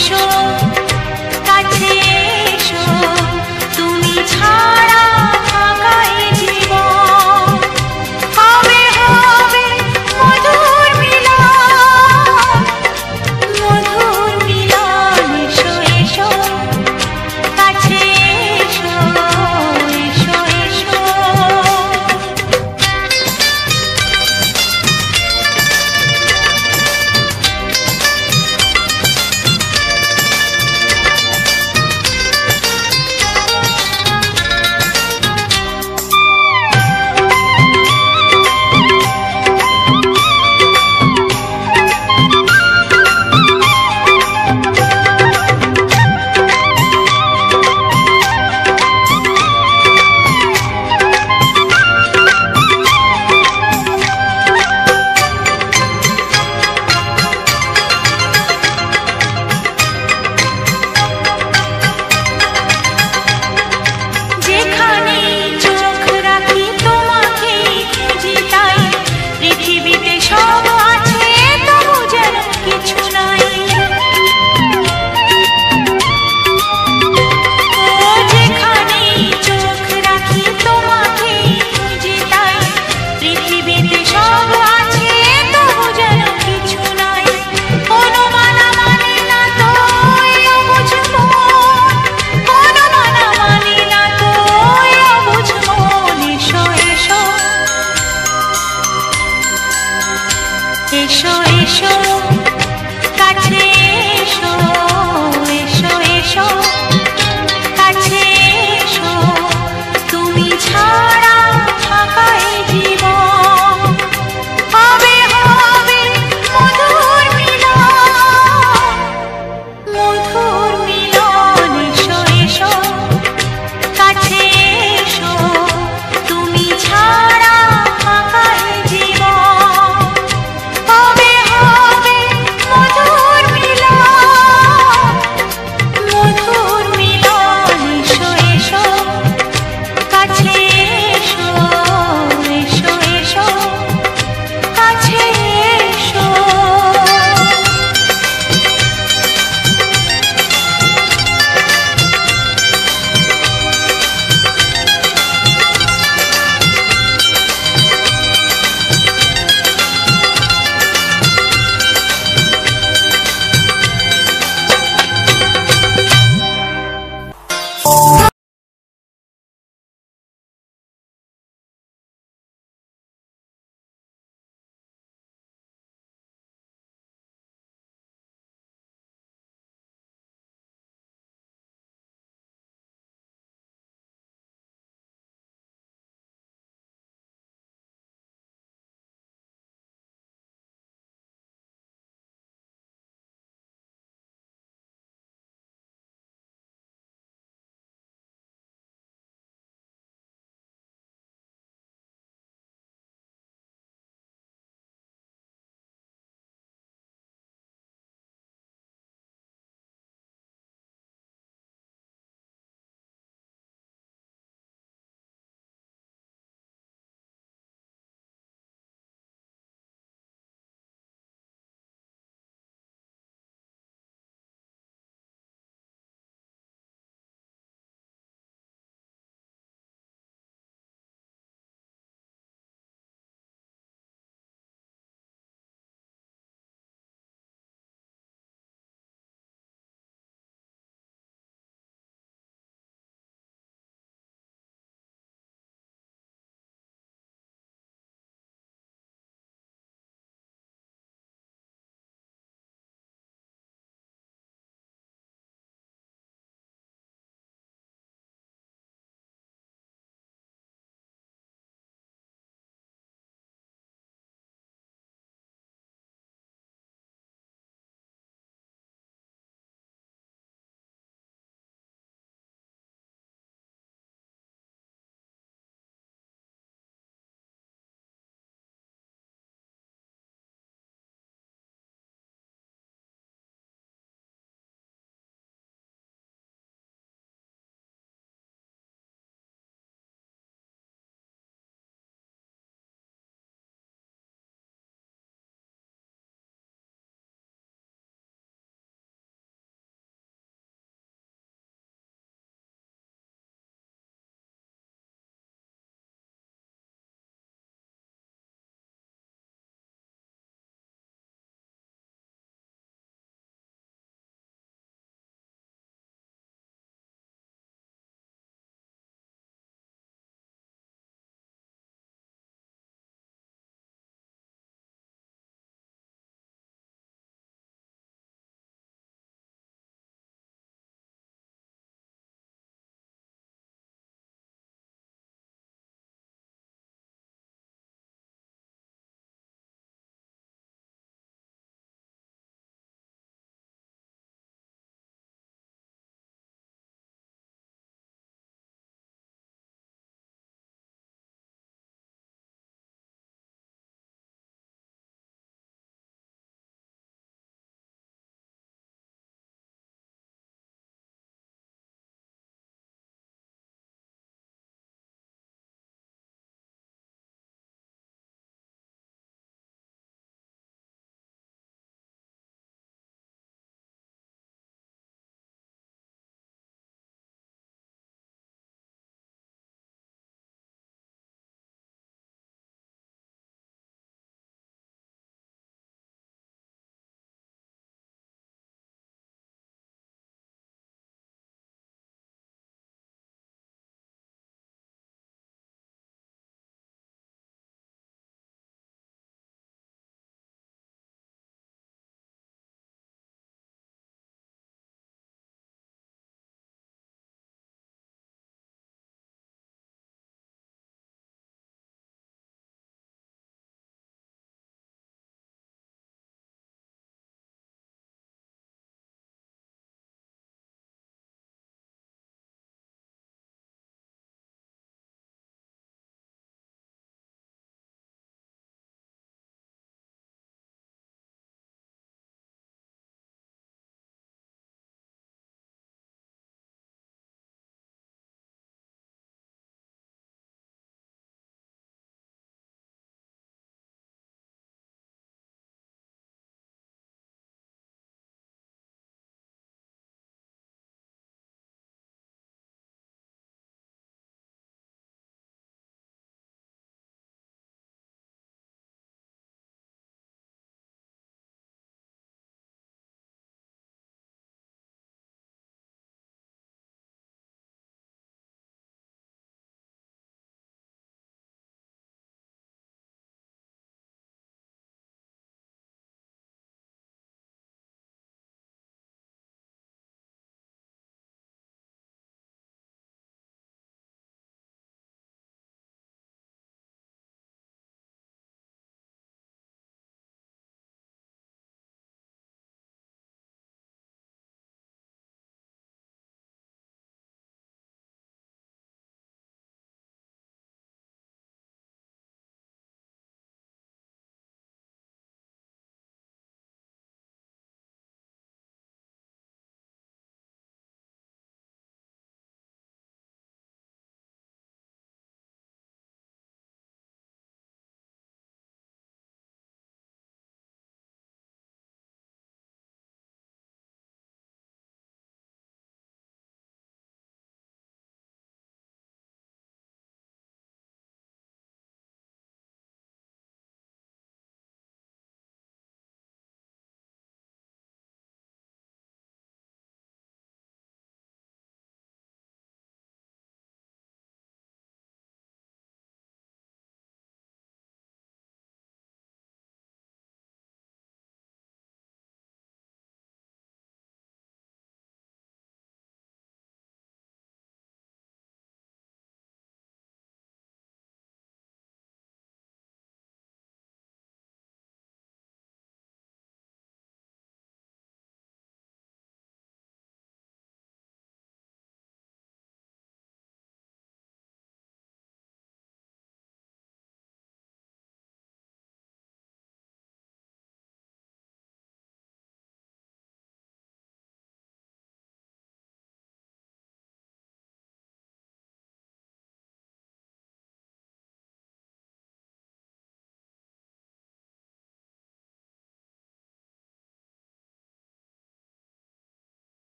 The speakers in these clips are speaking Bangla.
এসো কাছে এসো তুমি ছাড়া থাকা এ জীবন হবে হবে মধুর মিলন এসো এসো কাছে এসো এসো এসো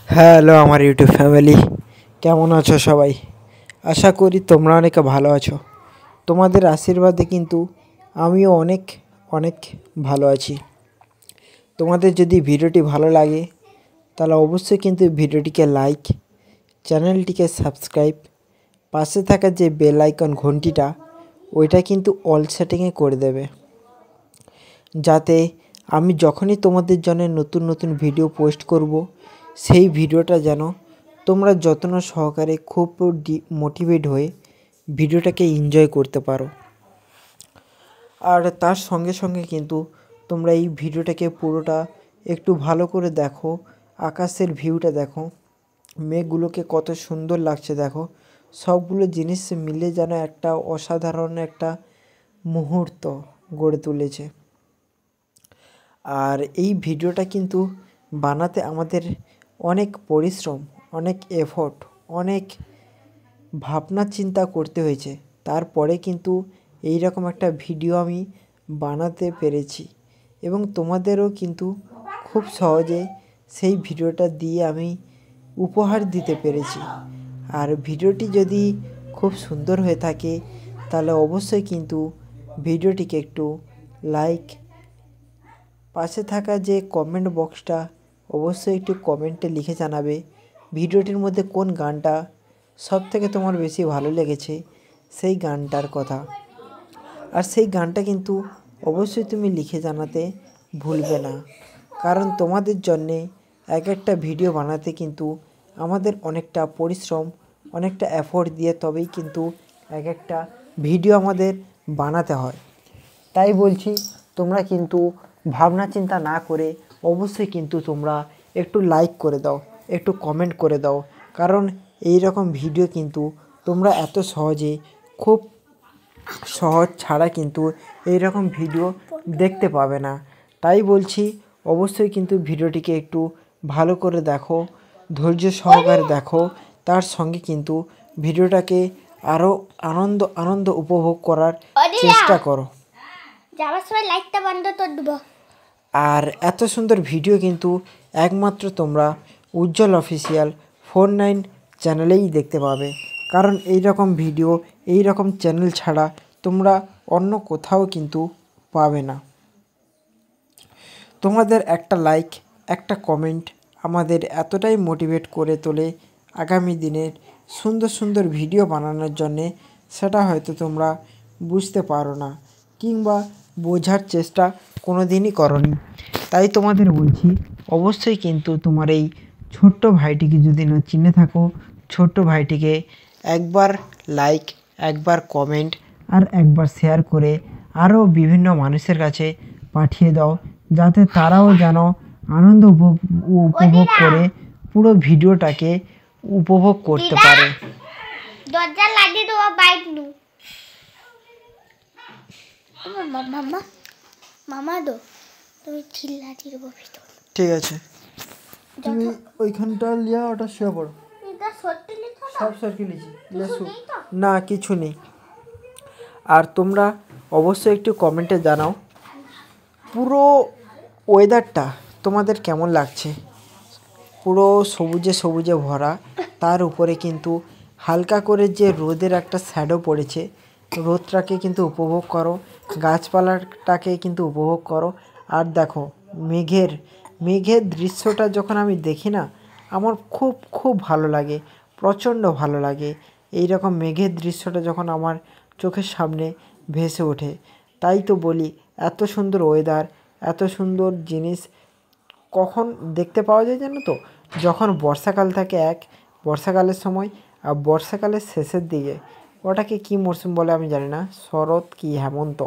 হ্যালো আমার ইউটিউব ফ্যামিলি, কেমন আছো সবাই? আশা করি তোমরা অনেকে ভালো আছো। তোমাদের আশীর্বাদে কিন্তু আমিও অনেক অনেক ভালো আছি। তোমাদের যদি ভিডিওটি ভালো লাগে তাহলে অবশ্যই কিন্তু ভিডিওটিকে লাইক, চ্যানেলটিকে সাবস্ক্রাইব, পাশে থাকা যে বেল আইকন ঘন্টিটা ওইটা কিন্তু অল সেটিংয়ে করে দেবে, যাতে আমি যখনই তোমাদের জন্য নতুন নতুন ভিডিও পোস্ট করব সেই ভিডিওটা যেন তোমরা যত্ন সহকারে খুব মোটিভেট হয়ে ভিডিওটাকে এনজয় করতে পারো। আর তার সঙ্গে সঙ্গে কিন্তু তোমরা এই ভিডিওটাকে পুরোটা একটু ভালো করে দেখো, আকাশের ভিউটা দেখো, মেঘগুলোকে কত সুন্দর লাগছে দেখো, সবগুলো জিনিস মিলে যেন একটা অসাধারণ একটা মুহূর্ত গড়ে তুলেছে। আর এই ভিডিওটা কিন্তু বানাতে আমাদের অনেক পরিশ্রম, অনেক এফোর্ট, অনেক ভাবনা চিন্তা করতে হয়েছে, তারপরে কিন্তু এই রকম একটা ভিডিও আমি বানাতে পেরেছি এবং তোমাদেরও কিন্তু খুব সহজে সেই ভিডিওটা দিয়ে আমি উপহার দিতে পেরেছি। আর ভিডিওটি যদি খুব সুন্দর হয়ে থাকে তাহলে অবশ্যই কিন্তু ভিডিওটিকে একটু লাইক, পাশে থাকা যে কমেন্ট বক্সটা অবশ্যই একটু কমেন্টে লিখে জানাবে ভিডিওটির মধ্যে কোন গানটা সবথেকে তোমার বেশি ভালো লেগেছে সেই গানটার কথা। আর সেই গানটা কিন্তু অবশ্যই তুমি লিখে জানাতে ভুলবে না, কারণ তোমাদের জন্যে এক একটা ভিডিও বানাতে কিন্তু আমাদের অনেকটা পরিশ্রম, অনেকটা এফোর্ট দিয়ে তবেই কিন্তু এক একটা ভিডিও আমাদের বানাতে হয়। তাই বলছি তোমরা কিন্তু ভাবনা চিন্তা না করে অবশ্যই কিন্তু তোমরা একটু লাইক করে দাও, একটু কমেন্ট করে দাও, কারণ এই রকম ভিডিও কিন্তু তোমরা এত সহজে, খুব সহজ ছাড়া কিন্তু এই রকম ভিডিও দেখতে পাবে না। তাই বলছি অবশ্যই কিন্তু ভিডিওটিকে একটু ভালো করে দেখো, ধৈর্য সহকারে দেখো, তার সঙ্গে কিন্তু ভিডিওটাকে আরও আনন্দ উপভোগ করার চেষ্টা করো। যাওয়ার সময় লাইটটা বন্ধ করে দেবো। আর এত সুন্দর ভিডিও কিন্তু একমাত্র তোমরা উজ্জ্বল অফিসিয়াল 49 চ্যানেলেই দেখতে পাবে, কারণ এই রকম ভিডিও, এই রকম চ্যানেল ছাড়া তোমরা অন্য কোথাও কিন্তু পাবে না। তোমাদের একটা লাইক, একটা কমেন্ট আমাদের এতটাই মোটিভেট করে তোলে আগামী দিনের সুন্দর সুন্দর ভিডিও বানানোর জন্যে, সেটা হয়তো তোমরা বুঝতে পারো না কিংবা বোঝার চেষ্টা কোনো দিনই করোনি। তাই তোমাদের বলছি অবশ্যই কিন্তু তোমার এই ছোট্ট ভাইটিকে যদি না চিনে থাকো, ছোট্ট ভাইটিকে একবার লাইক, একবার কমেন্ট আর একবার শেয়ার করে আরও বিভিন্ন মানুষের কাছে পাঠিয়ে দাও, যাতে তারাও যেন আনন্দ উপভোগ করে পুরো ভিডিওটাকে উপভোগ করতে পারে। দরজা লাগিয়ে দেবো বাইক নু। মামা মামা দো, তুমি চিল্লা দিবো ভিতর। ঠিক আছে, তুমি ওইখানটা লিয়া ওটা শুয়ে পড়ো। এটা সত্যি লিখো না? সব সরকি লিখি না, কিছু নেই। আর তোমরা অবশ্যই একটু কমেন্টে জানাও পুরো ওয়েদারটা তোমাদের কেমন লাগছে। পুরো সবুজে সবুজে ভরা, তার উপরে কিন্তু হালকা করে যে রোদের একটা শ্যাডো পড়েছে, রোদটাকে কিন্তু উপভোগ করো, গাছপালাটাকে কিন্তু উপভোগ করো। আর দেখো মেঘের দৃশ্যটা যখন আমি দেখি না, আমার খুব খুব ভালো লাগে, প্রচণ্ড ভালো লাগে। এই রকম মেঘের দৃশ্যটা যখন আমার চোখের সামনে ভেসে ওঠে, তাই তো বলি এত সুন্দর ওয়েদার, এত সুন্দর জিনিস কখন দেখতে পাওয়া যায় জানো তো? যখন বর্ষাকাল থাকে, বর্ষাকালের সময়, আর বর্ষাকালের শেষের দিকে, ওটাকে কী মরশুম বলে আমি জানি না, শরৎ কি হেমন্ত,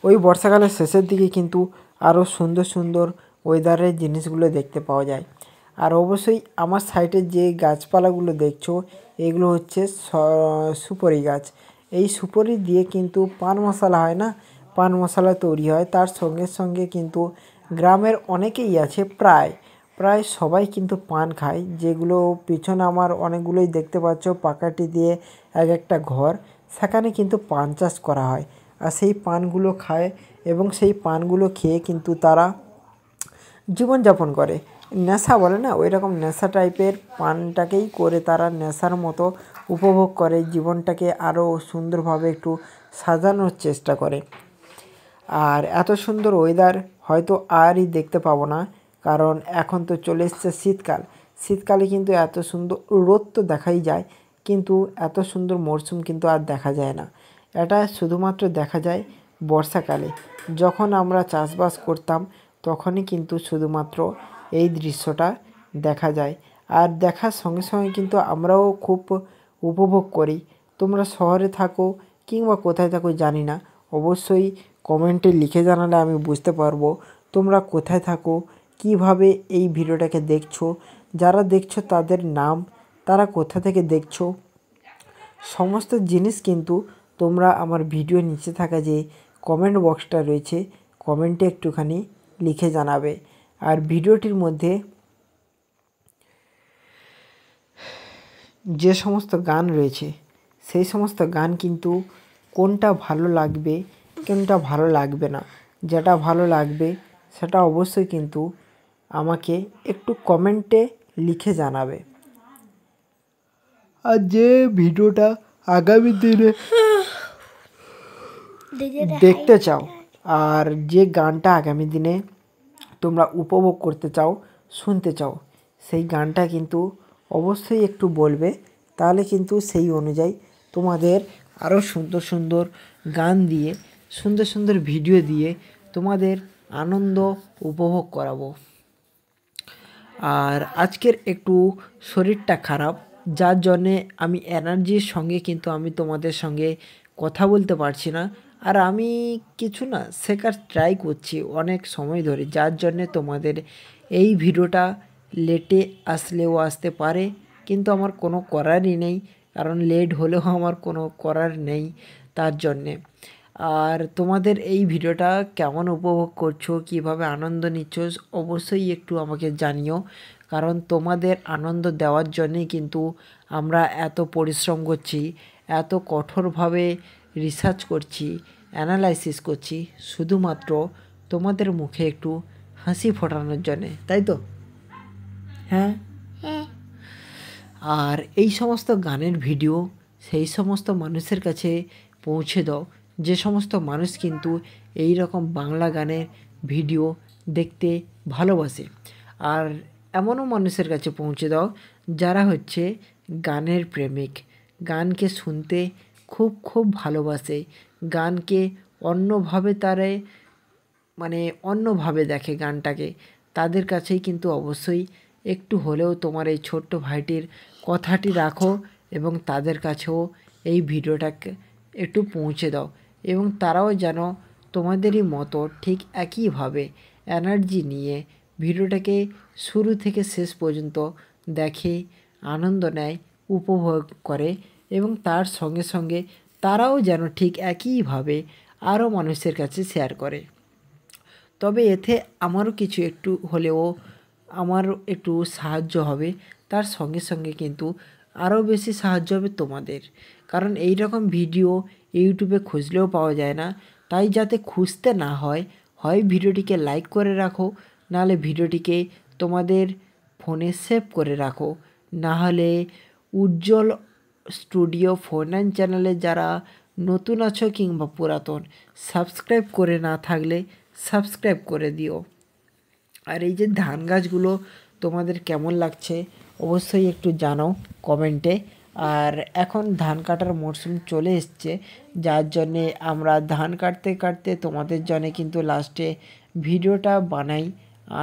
ওই বর্ষাকালের শেষের দিকে কিন্তু আরও সুন্দর সুন্দর ওয়েদারের জিনিসগুলো দেখতে পাওয়া যায়। আর অবশ্যই আমার সাইডে যে গাছপালাগুলো দেখছো এগুলো হচ্ছে সুপারি গাছ। এই সুপারি দিয়ে কিন্তু পান মশলা হয় না, পান মশলা তৈরি হয়। তার সঙ্গে সঙ্গে কিন্তু গ্রামের অনেকেই আছে, প্রায় সবাই কিন্তু পান খায়, যেগুলো পিছনে আমার অনেকগুলোই দেখতে পাচ্ছ পাকাটি দিয়ে এক একটা ঘর, সেখানে কিন্তু পান চাষ করা হয়। আর সেই পানগুলো খায় এবং সেই পানগুলো খেয়ে কিন্তু তারা জীবনযাপন করে। নেশা বলে না, ওই রকম নেশা টাইপের পানটাকেই করে তারা নেশার মতো উপভোগ করে, জীবনটাকে আরও সুন্দরভাবে একটু সাজানোর চেষ্টা করে। আর এত সুন্দর ওয়েদার হয়তো আরই দেখতে পাবো না, কারণ এখন তো চলে এসছে শীতকাল। শীতকালে কিন্তু এত সুন্দর রোদ তো দেখাই যায়, কিন্তু এত সুন্দর মরশুম কিন্তু আর দেখা যায় না। এটা শুধুমাত্র দেখা যায় বর্ষাকালে, যখন আমরা চাষবাস করতাম তখনই কিন্তু শুধুমাত্র এই দৃশ্যটা দেখা যায়। আর দেখার সঙ্গে সঙ্গে কিন্তু আমরাও খুব উপভোগ করি। তোমরা শহরে থাকো কিংবা কোথায় থাকো জানি না, অবশ্যই কমেন্টে লিখে জানালে আমি বুঝতে পারবো তোমরা কোথায় থাকো, কিভাবে এই ভিডিওটাকে দেখছো, যারা দেখছো তাদের নাম, তারা কোথা থেকে দেখছো, সমস্ত জিনিস কিন্তু তোমরা আমার ভিডিও নিচে থাকা যে কমেন্ট বক্সটা রয়েছে কমেন্টে একটুখানি লিখে জানাবে। আর ভিডিওটির মধ্যে যে সমস্ত গান রয়েছে সেই সমস্ত গান কিন্তু কোনটা ভালো লাগবে কোনটা ভালো লাগবে না, যেটা ভালো লাগবে সেটা অবশ্যই কিন্তু আমাকে একটু কমেন্টে লিখে জানাবে। আর যে ভিডিওটা আগামী দিনে দেখতে চাও আর যে গানটা আগামী দিনে তোমরা উপভোগ করতে চাও, শুনতে চাও, সেই গানটা কিন্তু অবশ্যই একটু বলবে, তাহলে কিন্তু সেই অনুযায়ী তোমাদের আরও সুন্দর সুন্দর গান দিয়ে, সুন্দর সুন্দর ভিডিও দিয়ে তোমাদের আনন্দ উপভোগ করাবো। আর আজকের একটু শরীরটা খারাপ, যার জন্যে আমি এনার্জির সঙ্গে কিন্তু আমি তোমাদের সঙ্গে কথা বলতে পারছি না। আর আমি কিছু না শেখার ট্রাই করছি অনেক সময় ধরে, যার জন্যে তোমাদের এই ভিডিওটা লেটে আসলেও আসতে পারে, কিন্তু আমার কোনো করারই নেই, কারণ লেট হলেও আমার কোনো করার নেই তার জন্যে। আর তোমাদের এই ভিডিওটা কেমন উপভোগ করছো, কিভাবে আনন্দ নিচ্ছ, অবশ্যই একটু আমাকে জানিও, কারণ তোমাদের আনন্দ দেওয়ার জন্যেই কিন্তু আমরা এত পরিশ্রম করছি, এত কঠোরভাবে রিসার্চ করছি, অ্যানালাইসিস করছি, শুধুমাত্র তোমাদের মুখে একটু হাসি ফোটানোর জন্যে, তাই তো? হ্যাঁ। হ্যাঁ, আর এই সমস্ত গানের ভিডিও সেই সমস্ত মানুষের কাছে পৌঁছে দাও যে সমস্ত মানুষ কিন্তু এই রকম বাংলা গানের ভিডিও দেখতে ভালোবাসে। আর এমনও মানুষের কাছে পৌঁছে দাও যারা হচ্ছে গানের প্রেমিক, গানকে শুনতে খুব খুব ভালোবাসে, গানকে অন্যভাবে তারা মানে অন্যভাবে দেখে গানটাকে, তাদের কাছেই কিন্তু অবশ্যই একটু হলেও তোমার এই ছোট্ট ভাইটির কথাটি রাখো এবং তাদের কাছেও এই ভিডিওটাকে একটু পৌঁছে দাও, এবং তারাও যেন তোমাদেরই মতো ঠিক একইভাবে এনার্জি নিয়ে ভিডিওটাকে শুরু থেকে শেষ পর্যন্ত দেখে, আনন্দ নেয়, উপভোগ করে, এবং তার সঙ্গে সঙ্গে তারাও যেন ঠিক একইভাবে আরও মানুষের কাছে শেয়ার করে। তবে এতে আমারও কিছু একটু হলেও আমারও একটু সাহায্য হবে, তার সঙ্গে সঙ্গে কিন্তু আরও বেশি সাহায্য হবে তোমাদের, কারণ এই রকম ভিডিও ইউটিউবে খুঁজলেও পাওয়া যায় না। তাই যাতে খুঁজতে না হয়, হয় ভিডিওটিকে লাইক করে রাখো, নাহলে ভিডিওটিকে তোমাদের ফোনে সেভ করে রাখো, না হলে উজ্জ্বল স্টুডিও 49 চ্যানেলে যারা নতুন আছো কিংবা পুরাতন, সাবস্ক্রাইব করে না থাকলে সাবস্ক্রাইব করে দিও। আর এই যে ধান গাছগুলো তোমাদের কেমন লাগছে অবশ্যই একটু জানাও কমেন্টে। আর এখন ধান কাটার মরশুম চলে এসছে, যার জন্যে আমরা ধান কাটতে কাটতে তোমাদের জন্যে কিন্তু লাস্টে ভিডিওটা বানাই,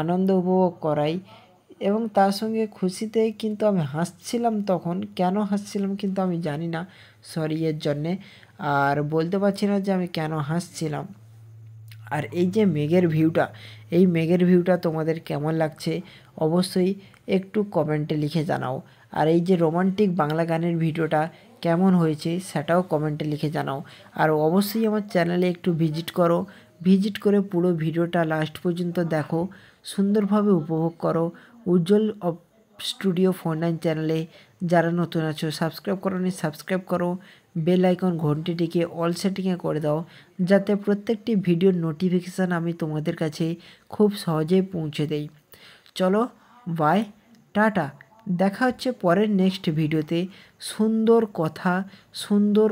আনন্দ উপভোগ করাই, এবং তার সঙ্গে খুশিতে কিন্তু আমি হাসছিলাম। তখন কেন হাসছিলাম কিন্তু আমি জানি না, সরি এর জন্যে, আর বলতে পারছি না যে আমি কেন হাসছিলাম। আর এই যে মেঘের ভিউটা, এই মেঘের ভিউটা তোমাদের কেমন লাগছে অবশ্যই একটু কমেন্টে লিখে জানাও। আর এই যে রোমান্টিক বাংলা গানের ভিডিওটা কেমন হয়েছে সেটাও কমেন্টে লিখে জানাও। আর অবশ্যই আমার চ্যানেলে একটু ভিজিট করো, ভিজিট করে পুরো ভিডিওটা লাস্ট পর্যন্ত দেখো, সুন্দরভাবে উপভোগ করো। উজ্জ্বল স্টুডিও 49 চ্যানেলে যারা নতুন আছো সাবস্ক্রাইব করোনি সাবস্ক্রাইব করো, বেল আইকন ঘন্টিটিকে অল সেটিংয়ে করে দাও, যাতে প্রত্যেকটি ভিডিওর নোটিফিকেশান আমি তোমাদের কাছে খুব সহজেই পৌঁছে দেই। চলো বাই, টাটা। দেখা হচ্ছে পরের নেক্সট ভিডিওতে। সুন্দর কথা, সুন্দর